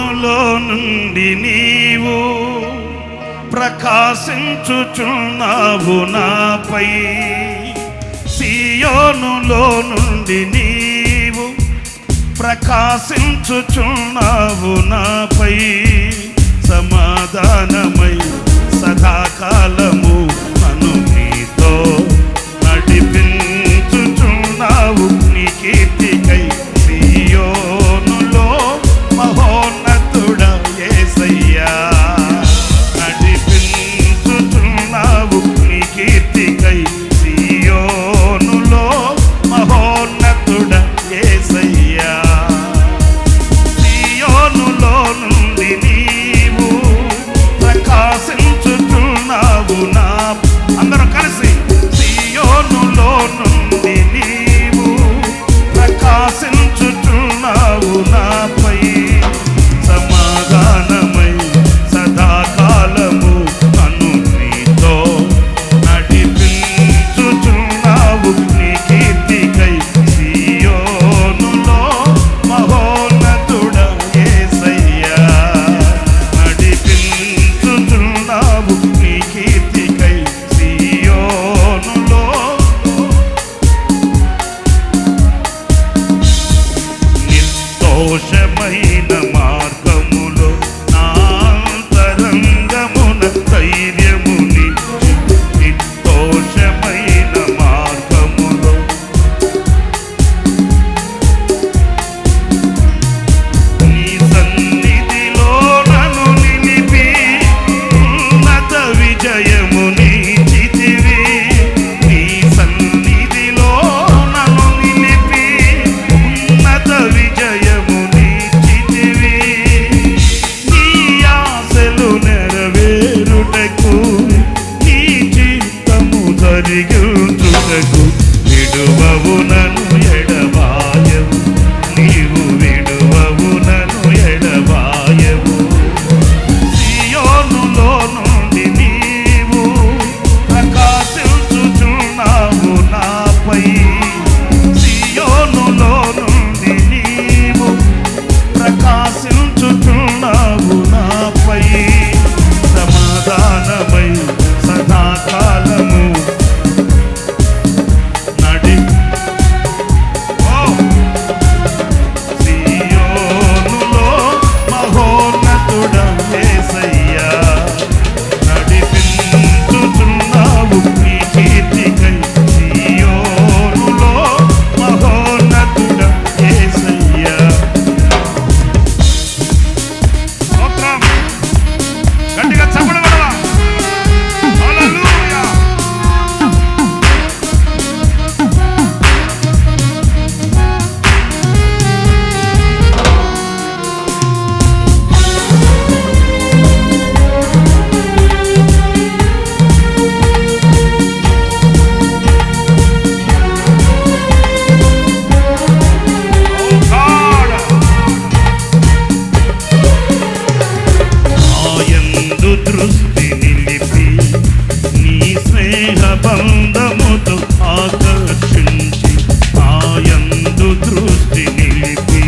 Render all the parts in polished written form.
సియోనులో నుండి నీవు ప్రకాశించుచున్నావు నాపై. సియోనులో నుండి నీవు ప్రకాశించుచున్నావు నాపై. సమాధానమై సదాకాలము నన్ను నీతో నడిపించుచున్నావు నీ కీర్తికై. సియోనులో మహోన్నతుడా యేసయ్యా నడిపించుచున్నావు నీ కీర్తికై. సియోనులో మహోన్నతుడా యేసయ్యా. సియోనులో నుండి నీవు ప్రకాశించుచున్నావు నా అందరూ కలిసి. సియోనులో నుండి నీవు ప్రకాశించుచున్నావు నాపై. సమాధానమై సదాకాలము నన్ను నీతో నడిపించుచున్నావు నీ కీర్తికై. సియోనులో మహోన్నతుడా యేసయ్యా నడిపించుచున్నావు నీ కీర్తికై. సియోనులో నిర్దోషమైన మార్గములో నా అంతరంగమున ధైర్యముని. నిర్దోషమైన మార్గములో నీ సన్నిధిలో నన్ను నిలిపి ఉన్నత విజయముని చితివి. నీ సన్నిధిలో నన్ను నిలిపి ఉన్నత విజయముని చితివి. నీ ఆశలు నెరవేరుటకు నీ చిత్తము జరిగించుటకు విడువవు నన్ను ఎడబాయవు. నీవు విడువవు నన్ను ఎడబాయవు. సియోనులో నుండి నీవు ప్రకాశించుచున్నావు నాపై. సియోనులో నుండి నీవు ప్రకాశించుచున్నావు నాపై. సమాధానమై సదాకాలము నడి. సియోనులో మహోన్నతుడా యేసయ్యా నడిపించుచున్నావు నీ కీర్తికై. సియోనులో మహోన్నతుడా యేసయ్యా. స్తోత్రం. గట్టిగా చప్పట్లు కొడదాం. హల్లెలూయా. ఆయందు దృష్టి నిలిపి నీ స్నేహ బంధముతో ఆకర్షించి. ఆయందు దృష్టి నిలిపి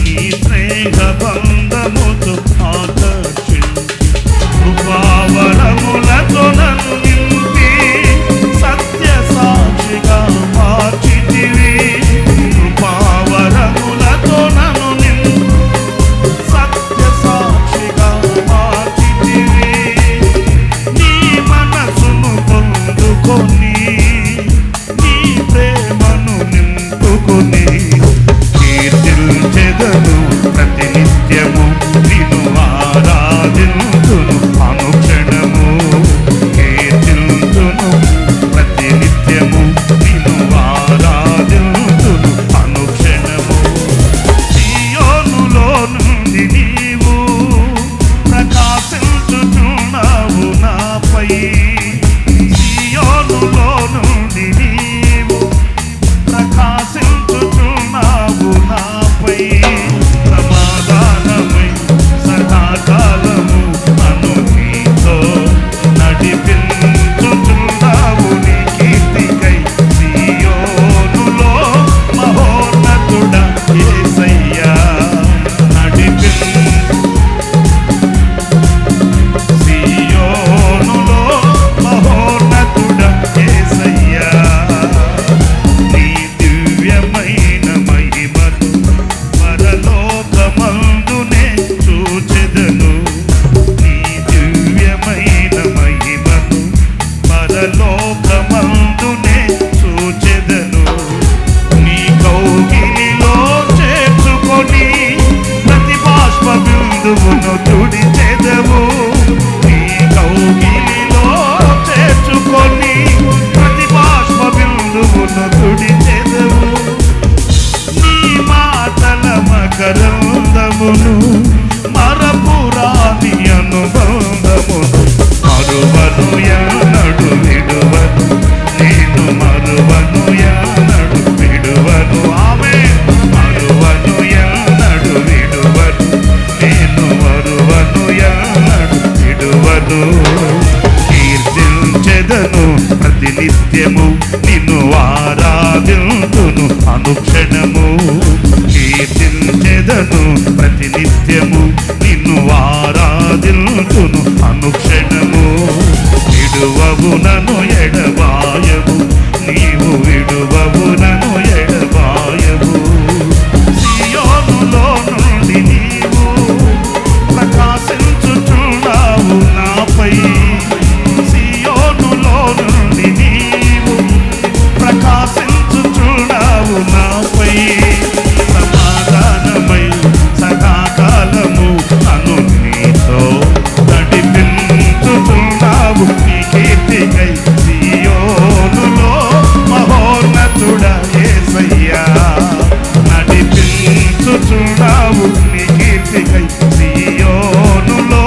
నీ స్నేహ బంధముతో ఆకర్షించి. కృపావరములతో నన్ను నింపి సత్య సాక్షిగా మార్చితివి. కృపావరములతో నన్ను నింపి సత్య సాక్షిగా మార్చితివి. నీ మనసును పొందుకొని నీ ప్రేమను నింపుకొని కీర్తించెదను ప్రతినిత్యము. నిన్ను ఆరాధింతును అనుక్షణము. కీర్తింతును ప్రతినిత్యము నిన్ను ఆరాధింతును తుడిచెదవు నీ మాటల మకరందమును మరపురాని అనుబంధమును మరువను ఎన్నడు విడువను నేను మరువను ఎన్నడు విడువను ఆమె మరువను ఎన్నడు విడువను నేను మరువను ఎన్నడు విడువను కీర్తించెదను ప్రతినిత్యము నిన్ను ఆరాధింతును అనుక్షణము కీర్తించెదను ప్రతినిత్యము నిన్ను ఆరాధింతును అనుక్షణము విడువవు నన్ను ఎడబాయవు నీవు విడువవు నన్ను ఎడబాయవు సియోనులో నుండి నీవు ప్రకాశించుచున్నావు నాపై సియోనులో నుండి నీవు ప్రకాశించుచున్నావు నాపై సమాధానమై సదాకాలము నన్ను నీతో నడిపించుచున్నావు నీ కీర్తికై సియోనులో మహోన్నతుడా యేసయ్యా నడిపించుచున్నావు నీ కీర్తికై సియోనులో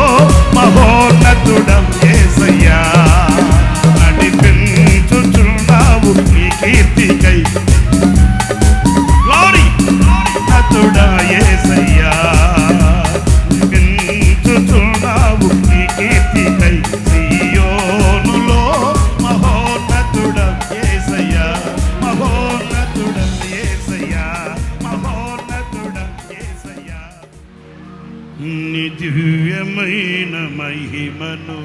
మహోన్నతుడా యేసయ్యా నడిపించుచున్నావు నీ కీర్తికై గ్లోరీ నతుడా యేసయ్యా నడిపించుచున్నావు నీ కీర్తికై సియోనులో మహోన్నతుడా యేసయ్యా మహోన్నతుడా యేసయ్యా మహోన్నతుడా యేసయ్యా నీ దివ్యమైన మహిమను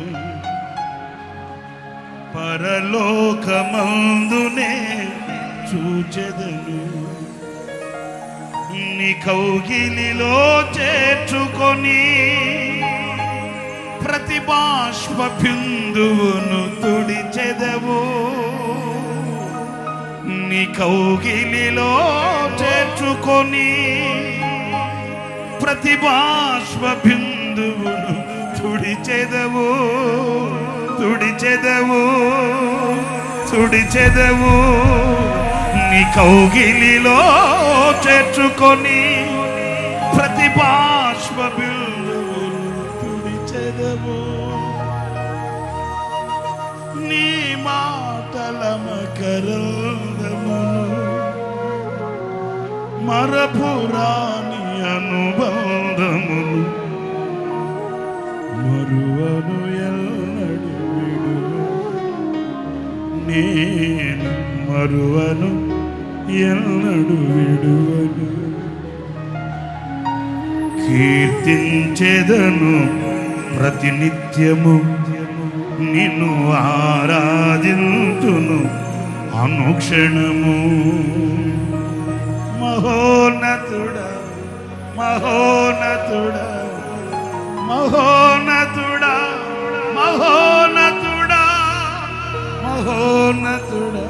పరలోకమందునే చూచెదను నీ కౌగిలిలో చేర్చుకొని ప్రతి బాష్ప బిందువును తుడిచెదవు నీ కౌగిలిలో చేర్చుకొని ప్రతి బాష్ప బిందువును తుడిచెదవు తుడిచెదవు తుడిచెదవు నీ కౌగిలిలో చేర్చుకొని ప్రతి బాష్ప బిందువును తుడిచెదవు నీ మాటల మకరందమును మరపురాని అనుబంధమును మరువను ఎన్నడు విడువను నేను మరువను ఎన్నడు విడువను కీర్తించెదను ప్రతినిత్యము నిన్ను ఆరాధింతును అనుక్షణము మహోన్నతుడా మహోన్నతుడా మహోన్నతుడా మహోన్నతుడా మహోన్నతుడా